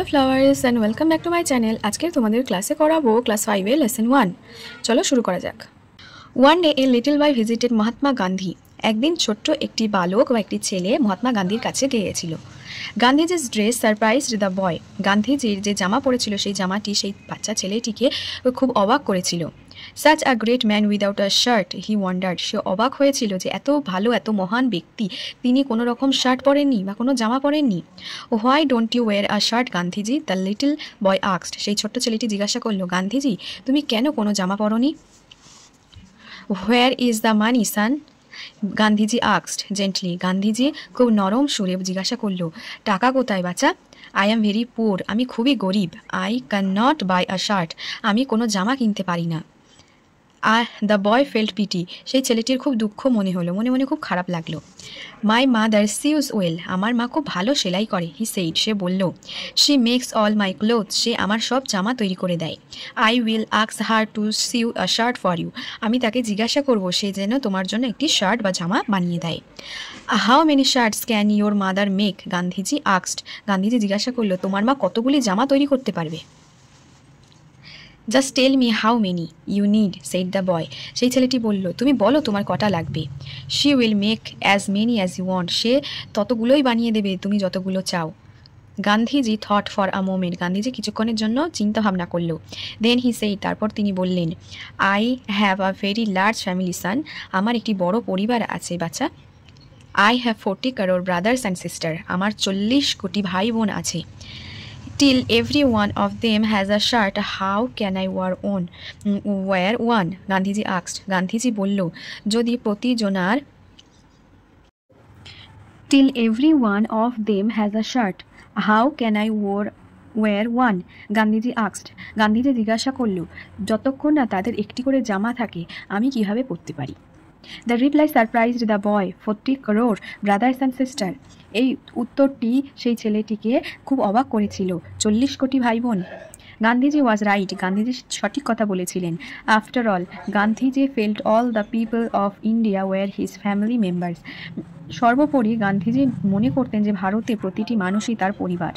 Hello flowers and welcome back to my channel. आज के तुम्हारे क्लासे कराबो क्लास 5 ए लेसन 1। चलो शुरू करा जाक। One day a little boy visited Mahatma Gandhi. একদিন ছোট্ট একটি বালক বা একটি ছেলে মহাত্মা গান্ধীর কাছে গিয়েছিল। গান্ধীজির ড্রেস সারপ্রাইজড দ্য বয়। গান্ধীজির যে জামা পরেছিল সেই জামাটি সেই বাচ্চা ছেলেটিকে খুব অবাক করেছিল। Such a great man without a shirt he wondered. সে অবাক হয়েছিল যে এত ভালো এত মহান ব্যক্তি তিনি কোনো রকম শার্ট পরেননি বা কোনো জামা পরেননি। Why don't you wear a shirt Gandhiji, the little boy asked. সেই ছোট্ট ছেলেটি জিজ্ঞাসা করলো, গান্ধীজি তুমি কেন কোনো জামা পরনি? Where is the money son, Gandhiji asked gently. Gandhiji খুব নরম সুরে জিজ্ঞাসা করলো, টাকা কোথায় বাচ্চা? আই অ্যাম ভেরি পুয়ার, আমি খুবই গরিব। I can not buy a shirt, আমি কোনো জামা কিনতে পারি না। দ্য বয় ফেল্ট পিটি, সেই ছেলেটির খুব দুঃখ মনে হলো, মনে মনে খুব খারাপ লাগলো। মাই মাদার সিউজ ওয়েল, আমার মা খুব ভালো সেলাই করে। হি সেইড, সে বলল। She makes all my cloth, সে আমার সব জামা তৈরি করে দেয়। I will ask her to sew a shirt for you, আমি তাকে জিজ্ঞাসা করব সে যেন তোমার জন্য একটি শার্ট বা জামা বানিয়ে দেয়। How many shirts can your mother make, Gandhiji asked. Gandhiji জিজ্ঞাসা করলো, তোমার মা কতগুলি জামা তৈরি করতে পারবে? Just tell me how many you need, said the boy. সেই ছেলেটি বলল, তুমি বলো তোমার কটা লাগবে। She will make as many as you want, সে ততগুলোই বানিয়ে দেবে তুমি যতগুলো চাও। Gandhiji thought for a moment, Gandhiji কিছুক্ষণের জন্য চিন্তা ভাবনা করলো। দেন হি সেই, তারপর তিনি বললেন, I have a very large family son, আমার একটি বড় পরিবার আছে বাচ্চা। I have 40 crore brothers and sister, আমার 40 কোটি ভাই বোন আছে। Till every one of them has a shirt, how can I wear one? Gandhiji asked. Gandhiji বলল, যদি প্রতিজনার till every one of them has a shirt, how can I wear one? Gandhiji asked. Gandhiji জিজ্ঞাসা করল, যতক্ষণ না তাদের একটি করে জামা থাকে আমি কিভাবে পরতে পারি? The reply surprised the boy, 40 crore brothers and sister. এই উত্তরটি সেই ছেলেটিকে খুব অবাক করেছিল, 40 কোটি ভাই বোন। গান্ধীজি ওয়াজ রাইট, গান্ধীজি সঠিক কথা বলেছিলেন। After all Gandhiji felt all the people of India were his family members. সর্বোপরি গান্ধীজি মনে করতেন যে ভারতে প্রতিটি মানুষই তার পরিবার।